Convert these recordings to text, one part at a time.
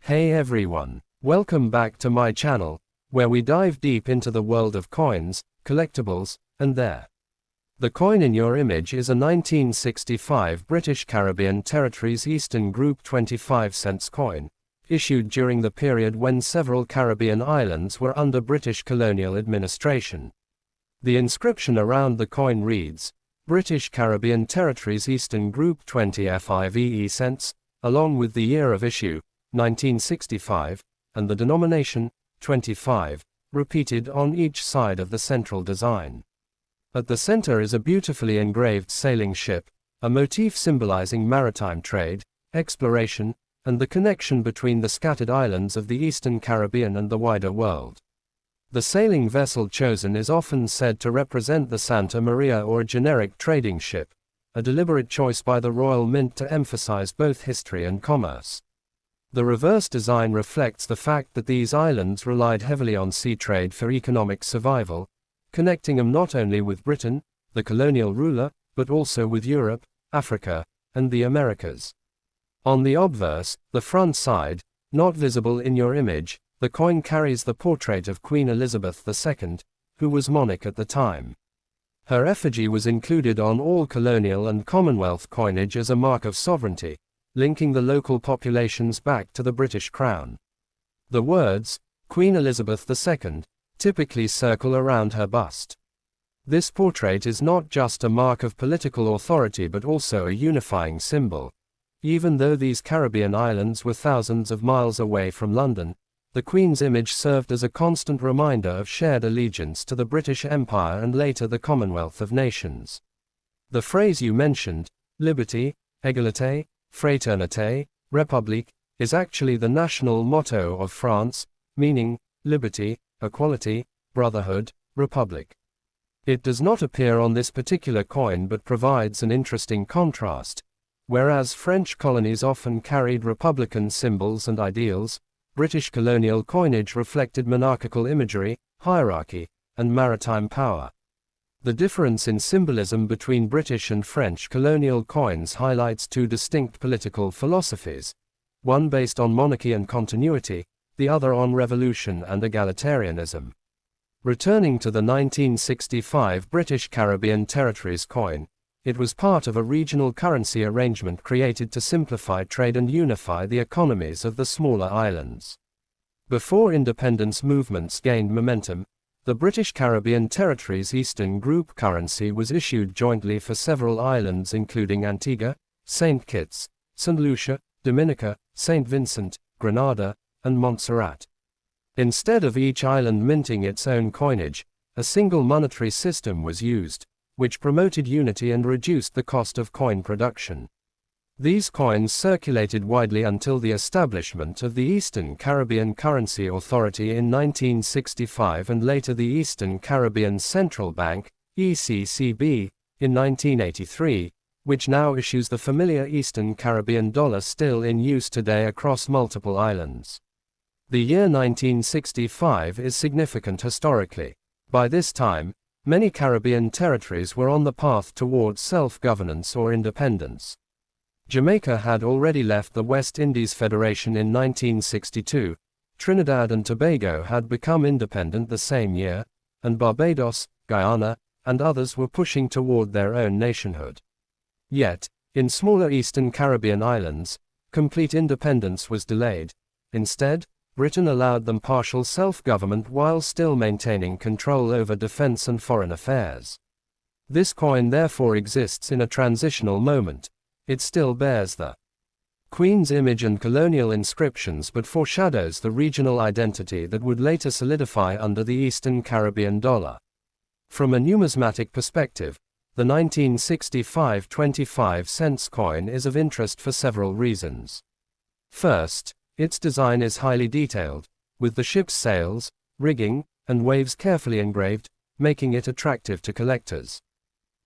Hey everyone, welcome back to my channel, where we dive deep into the world of coins, collectibles, and there. The coin in your image is a 1965 British Caribbean Territories Eastern Group 25 cents coin, issued during the period when several Caribbean islands were under British colonial administration. The inscription around the coin reads, British Caribbean Territories Eastern Group 25 cents, along with the year of issue, 1965, and the denomination, 25, repeated on each side of the central design. At the center is a beautifully engraved sailing ship, a motif symbolizing maritime trade, exploration, and the connection between the scattered islands of the Eastern Caribbean and the wider world. The sailing vessel chosen is often said to represent the Santa Maria or a generic trading ship, a deliberate choice by the Royal Mint to emphasize both history and commerce. The reverse design reflects the fact that these islands relied heavily on sea trade for economic survival, connecting them not only with Britain, the colonial ruler, but also with Europe, Africa, and the Americas. On the obverse, the front side, not visible in your image, the coin carries the portrait of Queen Elizabeth II, who was monarch at the time. Her effigy was included on all colonial and Commonwealth coinage as a mark of sovereignty, linking the local populations back to the British Crown. The words, Queen Elizabeth II, typically circle around her bust. This portrait is not just a mark of political authority but also a unifying symbol. Even though these Caribbean islands were thousands of miles away from London, the Queen's image served as a constant reminder of shared allegiance to the British Empire and later the Commonwealth of Nations. The phrase you mentioned, liberté, égalité, fraternité, république, is actually the national motto of France, meaning liberty, equality, brotherhood, republic. It does not appear on this particular coin but provides an interesting contrast. Whereas French colonies often carried republican symbols and ideals, British colonial coinage reflected monarchical imagery, hierarchy, and maritime power. The difference in symbolism between British and French colonial coins highlights two distinct political philosophies, one based on monarchy and continuity, the other on revolution and egalitarianism. Returning to the 1965 British Caribbean Territories coin, it was part of a regional currency arrangement created to simplify trade and unify the economies of the smaller islands. Before independence movements gained momentum, the British Caribbean Territories Eastern Group currency was issued jointly for several islands including Antigua, St. Kitts, St. Lucia, Dominica, St. Vincent, Grenada, and Montserrat. Instead of each island minting its own coinage, a single monetary system was used, which promoted unity and reduced the cost of coin production. These coins circulated widely until the establishment of the Eastern Caribbean Currency Authority in 1965 and later the Eastern Caribbean Central Bank, ECCB, in 1983, which now issues the familiar Eastern Caribbean dollar still in use today across multiple islands. The year 1965 is significant historically. By this time, many Caribbean territories were on the path towards self-governance or independence. Jamaica had already left the West Indies Federation in 1962, Trinidad and Tobago had become independent the same year, and Barbados, Guyana, and others were pushing toward their own nationhood. Yet, in smaller Eastern Caribbean islands, complete independence was delayed. Instead, Britain allowed them partial self-government while still maintaining control over defense and foreign affairs. This coin therefore exists in a transitional moment. It still bears the Queen's image and colonial inscriptions but foreshadows the regional identity that would later solidify under the Eastern Caribbean dollar. From a numismatic perspective, the 1965 25 cents coin is of interest for several reasons. First, its design is highly detailed, with the ship's sails, rigging, and waves carefully engraved, making it attractive to collectors.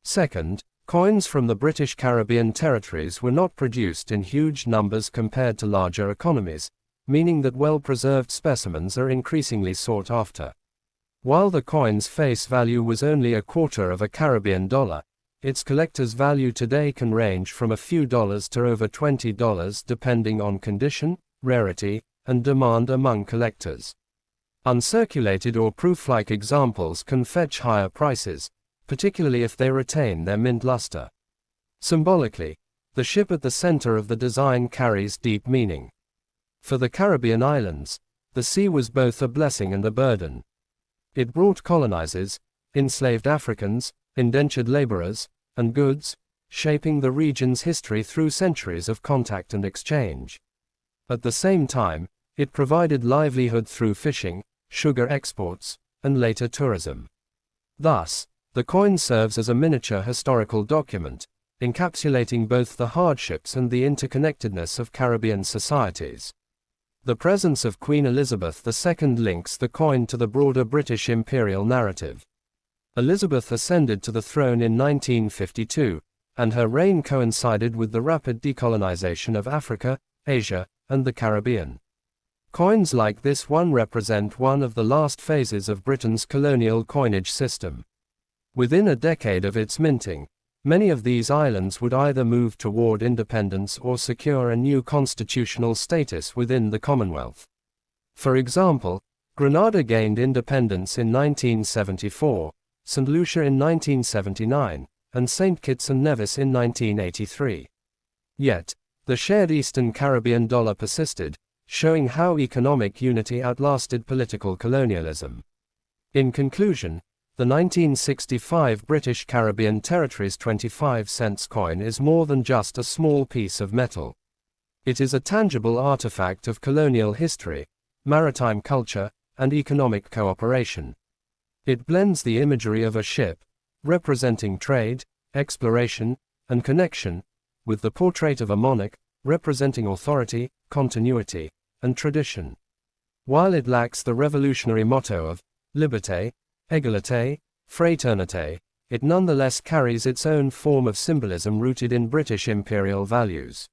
Second, coins from the British Caribbean territories were not produced in huge numbers compared to larger economies, meaning that well-preserved specimens are increasingly sought after. While the coin's face value was only a quarter of a Caribbean dollar, its collector's value today can range from a few dollars to over $20 depending on condition, rarity, and demand among collectors. Uncirculated or proof-like examples can fetch higher prices, particularly if they retain their mint luster. Symbolically, the ship at the center of the design carries deep meaning. For the Caribbean islands, the sea was both a blessing and a burden. It brought colonizers, enslaved Africans, indentured laborers, and goods, shaping the region's history through centuries of contact and exchange. At the same time, it provided livelihood through fishing, sugar exports, and later tourism. Thus, the coin serves as a miniature historical document, encapsulating both the hardships and the interconnectedness of Caribbean societies. The presence of Queen Elizabeth II links the coin to the broader British imperial narrative. Elizabeth ascended to the throne in 1952, and her reign coincided with the rapid decolonization of Africa, Asia, and the Caribbean. Coins like this one represent one of the last phases of Britain's colonial coinage system. Within a decade of its minting, many of these islands would either move toward independence or secure a new constitutional status within the Commonwealth. For example, Grenada gained independence in 1974, St. Lucia in 1979, and St. Kitts and Nevis in 1983. Yet, the shared Eastern Caribbean dollar persisted, showing how economic unity outlasted political colonialism. In conclusion, the 1965 British Caribbean Territories 25-cent coin is more than just a small piece of metal. It is a tangible artifact of colonial history, maritime culture, and economic cooperation. It blends the imagery of a ship, representing trade, exploration, and connection, with the portrait of a monarch, representing authority, continuity, and tradition. While it lacks the revolutionary motto of liberté, égalité, fraternité, it nonetheless carries its own form of symbolism rooted in British imperial values.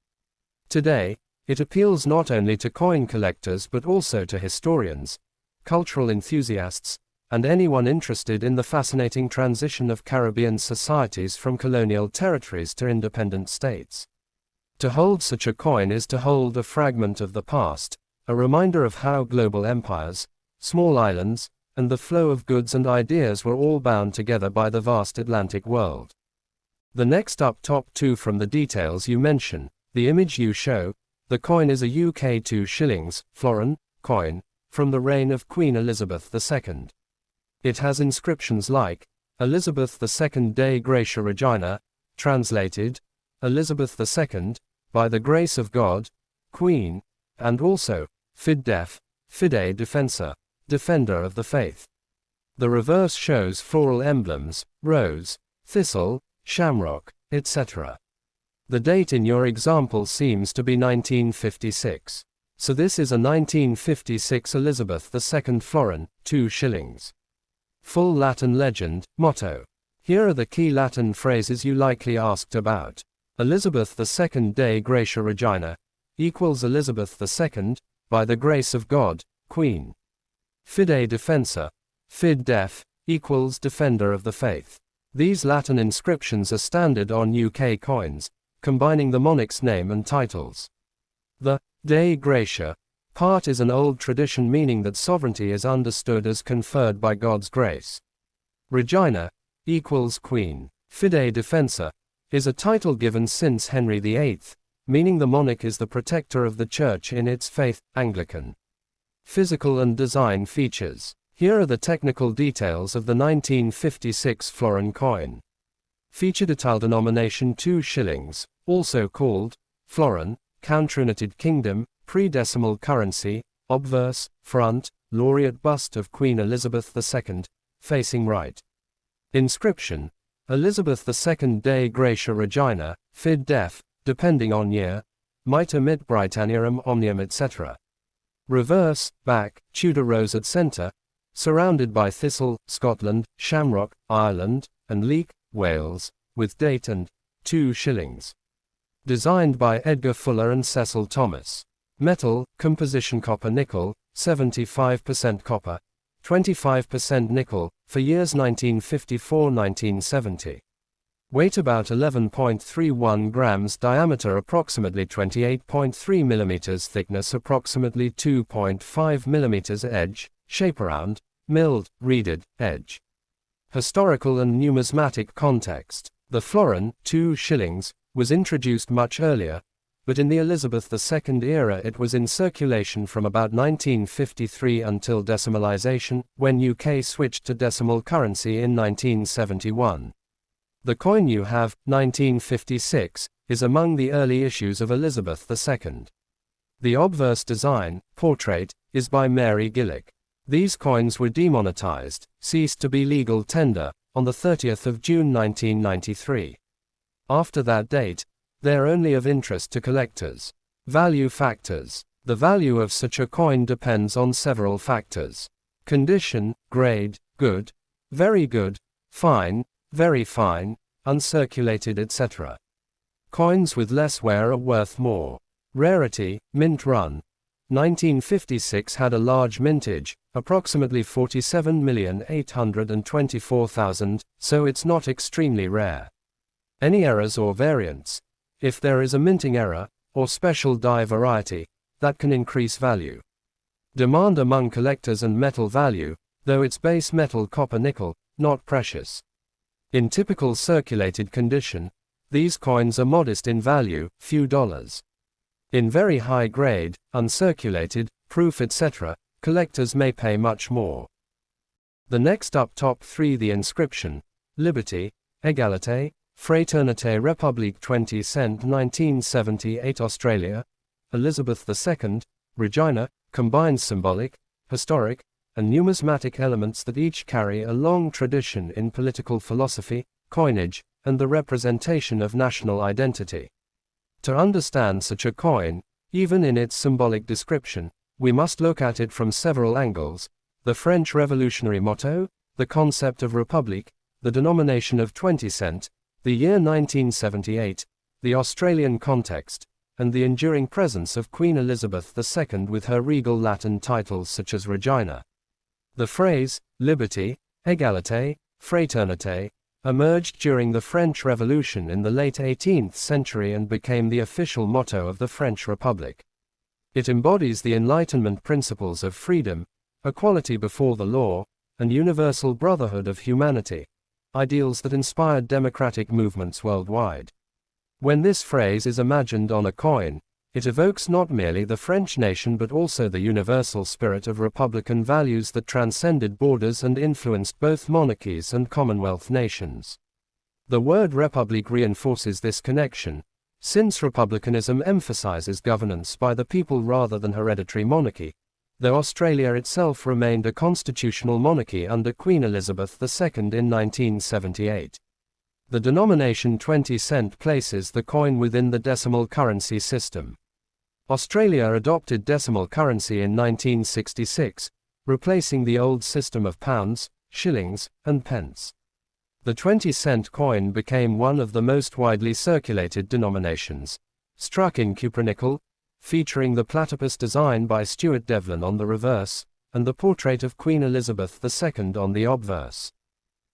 Today, it appeals not only to coin collectors but also to historians, cultural enthusiasts, and anyone interested in the fascinating transition of Caribbean societies from colonial territories to independent states. To hold such a coin is to hold a fragment of the past, a reminder of how global empires, small islands, and the flow of goods and ideas were all bound together by the vast Atlantic world. The next up top two from the details you mention, the image you show, the coin is a UK 2 shillings, florin, coin, from the reign of Queen Elizabeth II. It has inscriptions like, Elizabeth II Dei Gratia Regina, translated, Elizabeth II, by the grace of God, Queen, and also, Fid Def, Fide Defensor, Defender of the Faith. The reverse shows floral emblems, rose, thistle, shamrock, etc. The date in your example seems to be 1956. So this is a 1956 Elizabeth II florin, 2 shillings. Full Latin legend, motto. Here are the key Latin phrases you likely asked about. Elizabeth II Dei Gratia Regina, equals Elizabeth II, by the grace of God, Queen. Fide Defensor, Fid Def, equals Defender of the Faith. These Latin inscriptions are standard on UK coins, combining the monarch's name and titles. The Dei Gratia part is an old tradition meaning that sovereignty is understood as conferred by God's grace. Regina, equals Queen. Fide Defensor, is a title given since Henry VIII, meaning the monarch is the protector of the church in its faith, Anglican. Physical and design features. Here are the technical details of the 1956 florin coin. Feature detail denomination 2 shillings, also called florin, Counter-United Kingdom, pre-decimal currency, obverse, front, laureate bust of Queen Elizabeth II, facing right. Inscription, Elizabeth II Dei Gratia Regina, Fid Def, depending on year, might omit Britanniarum omnium etc. Reverse, back, Tudor rose at center, surrounded by thistle, Scotland, shamrock, Ireland, and leek, Wales, with date and 2 shillings. Designed by Edgar Fuller and Cecil Thomas. Metal, composition copper nickel, 75% copper, 25% nickel, for years 1954-1970. Weight about 11.31 grams, diameter approximately 28.3 millimeters, thickness approximately 2.5 millimeters, edge, shape round, milled, reeded, edge. Historical and numismatic context. The florin, 2 shillings, was introduced much earlier, but in the Elizabeth II era it was in circulation from about 1953 until decimalisation, when UK switched to decimal currency in 1971. The coin you have, 1956, is among the early issues of Elizabeth II. The obverse design, portrait, is by Mary Gillick. These coins were demonetized, ceased to be legal tender, on the 30th of June 1993. After that date, they are only of interest to collectors. Value factors. The value of such a coin depends on several factors. Condition, grade, good, very good, fine, very fine, uncirculated, etc. Coins with less wear are worth more. Rarity, mint run. 1956 had a large mintage, approximately 47,824,000, so it's not extremely rare. Any errors or variants? If there is a minting error, or special die variety, that can increase value. Demand among collectors and metal value, though it's base metal copper nickel, not precious. In typical circulated condition, these coins are modest in value, few dollars. In very high grade, uncirculated, proof etc., collectors may pay much more. The next up, top 3, the inscription, Liberté, Égalité, Fraternité République 20 cent 1978 Australia, Elizabeth II, Regina, combines symbolic, historic, and numismatic elements that each carry a long tradition in political philosophy, coinage, and the representation of national identity. To understand such a coin, even in its symbolic description, we must look at it from several angles: the French Revolutionary motto, the concept of republic, the denomination of 20 cent, the year 1978, the Australian context, and the enduring presence of Queen Elizabeth II with her regal Latin titles such as Regina. The phrase, Liberté, Égalité, Fraternité, emerged during the French Revolution in the late 18th century and became the official motto of the French Republic. It embodies the Enlightenment principles of freedom, equality before the law, and universal brotherhood of humanity, ideals that inspired democratic movements worldwide. When this phrase is imagined on a coin, it evokes not merely the French nation but also the universal spirit of republican values that transcended borders and influenced both monarchies and Commonwealth nations. The word republic reinforces this connection, since republicanism emphasizes governance by the people rather than hereditary monarchy, though Australia itself remained a constitutional monarchy under Queen Elizabeth II in 1978. The denomination 20 cent places the coin within the decimal currency system. Australia adopted decimal currency in 1966, replacing the old system of pounds, shillings, and pence. The 20 cent coin became one of the most widely circulated denominations, struck in cupronickel, featuring the platypus design by Stuart Devlin on the reverse, and the portrait of Queen Elizabeth II on the obverse.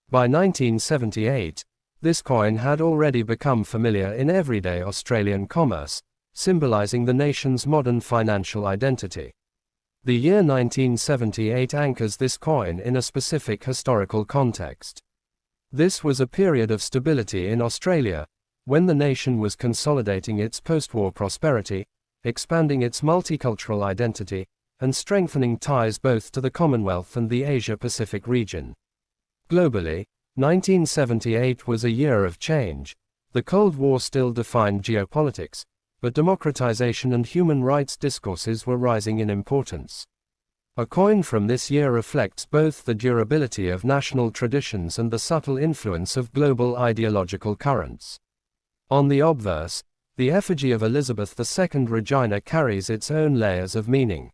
By 1978, this coin had already become familiar in everyday Australian commerce, symbolizing the nation's modern financial identity. The year 1978 anchors this coin in a specific historical context. This was a period of stability in Australia, when the nation was consolidating its post-war prosperity, expanding its multicultural identity, and strengthening ties both to the Commonwealth and the Asia-Pacific region. Globally, 1978 was a year of change. The Cold War still defined geopolitics, but democratization and human rights discourses were rising in importance. A coin from this year reflects both the durability of national traditions and the subtle influence of global ideological currents. On the obverse, the effigy of Elizabeth II Regina carries its own layers of meaning.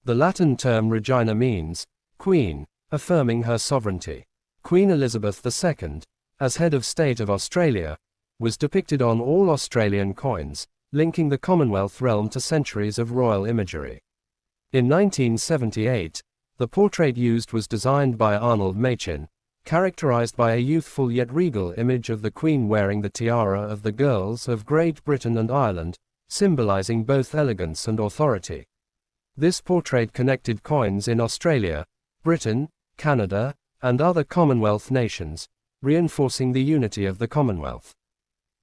The Latin term Regina means queen, affirming her sovereignty. Queen Elizabeth II, as head of state of Australia, was depicted on all Australian coins, linking the Commonwealth realm to centuries of royal imagery. In 1978, the portrait used was designed by Arnold Machin, characterized by a youthful yet regal image of the Queen wearing the tiara of the girls of Great Britain and Ireland, symbolizing both elegance and authority. This portrait connected coins in Australia, Britain, Canada, and other Commonwealth nations, reinforcing the unity of the Commonwealth.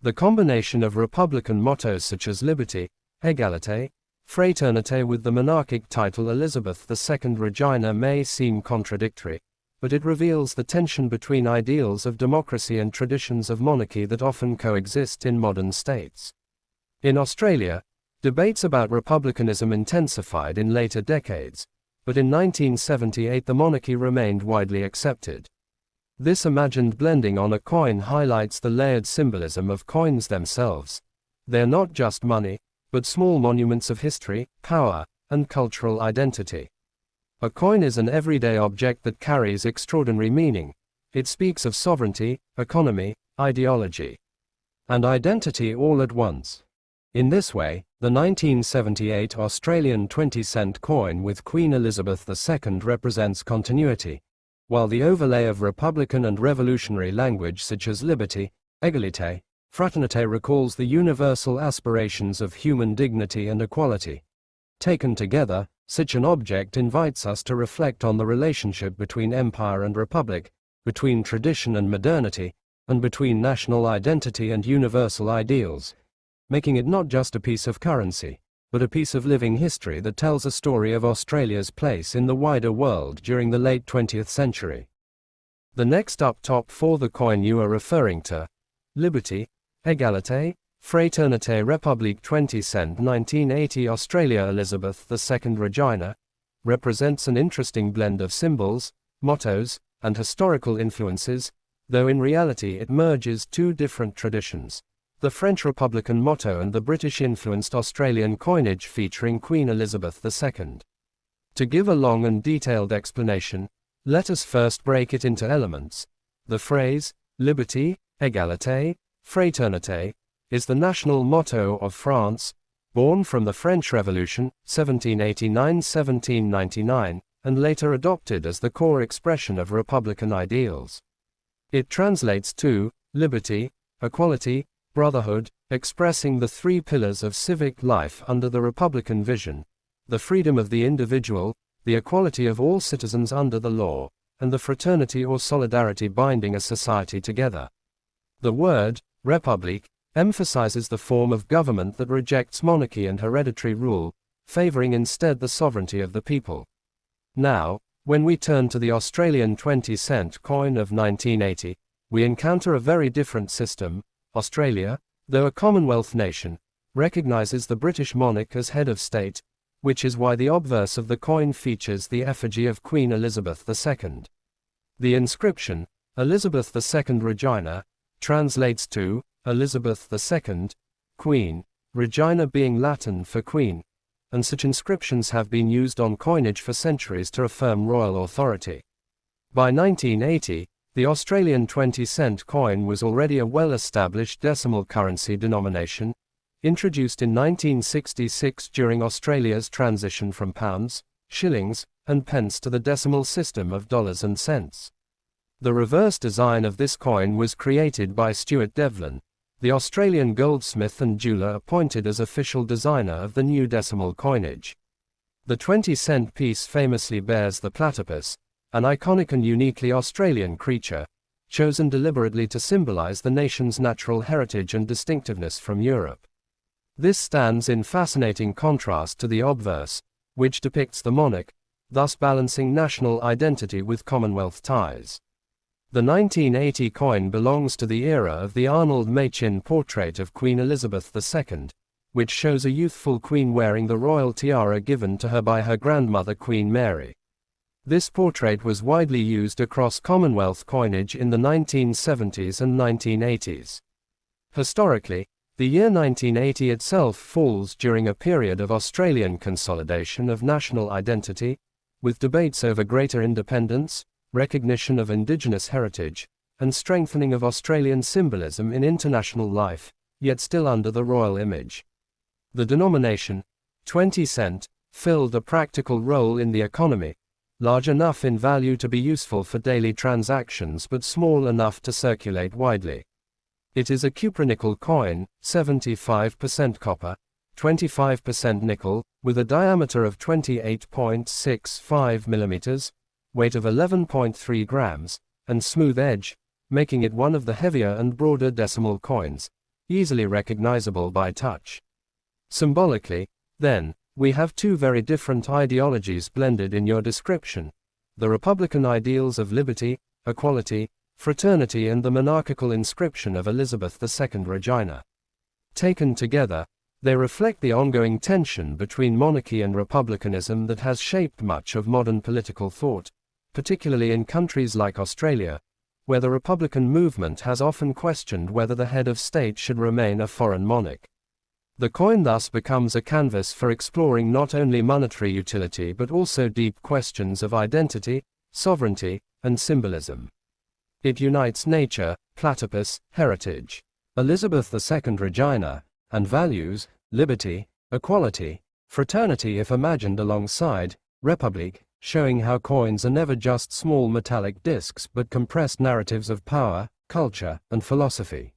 The combination of republican mottos such as liberté, égalité, fraternité with the monarchic title Elizabeth II Regina may seem contradictory, but it reveals the tension between ideals of democracy and traditions of monarchy that often coexist in modern states. In Australia, debates about republicanism intensified in later decades, but in 1978 the monarchy remained widely accepted. This imagined blending on a coin highlights the layered symbolism of coins themselves. They're not just money, but small monuments of history, power, and cultural identity. A coin is an everyday object that carries extraordinary meaning. It speaks of sovereignty, economy, ideology, and identity all at once. In this way, the 1978 Australian 20-cent coin with Queen Elizabeth II represents continuity, while the overlay of republican and revolutionary language such as liberté, égalité, fraternité recalls the universal aspirations of human dignity and equality. Taken together, such an object invites us to reflect on the relationship between empire and republic, between tradition and modernity, and between national identity and universal ideals, making it not just a piece of currency, but a piece of living history that tells a story of Australia's place in the wider world during the late 20th century. The next up top for the coin you are referring to, Liberté, Égalité, Fraternité République 20 cent 1980 Australia Elizabeth II Regina, represents an interesting blend of symbols, mottos, and historical influences, though in reality it merges two different traditions: the French Republican motto and the British-influenced Australian coinage featuring Queen Elizabeth II. To give a long and detailed explanation, let us first break it into elements. The phrase, Liberté, Égalité, Fraternité, is the national motto of France, born from the French Revolution, 1789-1799, and later adopted as the core expression of republican ideals. It translates to liberty, equality, brotherhood, expressing the three pillars of civic life under the republican vision: the freedom of the individual, the equality of all citizens under the law, and the fraternity or solidarity binding a society together. The word, République, emphasizes the form of government that rejects monarchy and hereditary rule, favoring instead the sovereignty of the people. Now, when we turn to the Australian 20-cent coin of 1980, we encounter a very different system. Australia, though a Commonwealth nation, recognizes the British monarch as head of state, which is why the obverse of the coin features the effigy of Queen Elizabeth II. The inscription, Elizabeth II Regina, translates to Elizabeth II, Queen, Regina being Latin for Queen, and such inscriptions have been used on coinage for centuries to affirm royal authority. By 1980, the Australian 20-cent coin was already a well-established decimal currency denomination, introduced in 1966 during Australia's transition from pounds, shillings, and pence to the decimal system of dollars and cents. The reverse design of this coin was created by Stuart Devlin, the Australian goldsmith and jeweler appointed as official designer of the new decimal coinage. The 20-cent piece famously bears the platypus, an iconic and uniquely Australian creature, chosen deliberately to symbolize the nation's natural heritage and distinctiveness from Europe. This stands in fascinating contrast to the obverse, which depicts the monarch, thus balancing national identity with Commonwealth ties. The 1980 coin belongs to the era of the Arnold Machin portrait of Queen Elizabeth II, which shows a youthful queen wearing the royal tiara given to her by her grandmother Queen Mary. This portrait was widely used across Commonwealth coinage in the 1970s and 1980s. Historically, the year 1980 itself falls during a period of Australian consolidation of national identity, with debates over greater independence, recognition of Indigenous heritage, and strengthening of Australian symbolism in international life, yet still under the royal image. The denomination, 20 cent, filled a practical role in the economy, large enough in value to be useful for daily transactions but small enough to circulate widely. It is a cupronickel coin, 75% copper, 25% nickel, with a diameter of 28.65 mm, weight of 11.3 grams, and smooth edge, making it one of the heavier and broader decimal coins, easily recognizable by touch. Symbolically, then, we have two very different ideologies blended in your description: the Republican ideals of liberty, equality, fraternity, and the monarchical inscription of Elizabeth II Regina. Taken together, they reflect the ongoing tension between monarchy and republicanism that has shaped much of modern political thought, particularly in countries like Australia, where the Republican movement has often questioned whether the head of state should remain a foreign monarch. The coin thus becomes a canvas for exploring not only monetary utility but also deep questions of identity, sovereignty, and symbolism. It unites nature, platypus, heritage, Elizabeth II Regina, and values, liberty, equality, fraternity if imagined alongside republic, showing how coins are never just small metallic discs but compressed narratives of power, culture, and philosophy.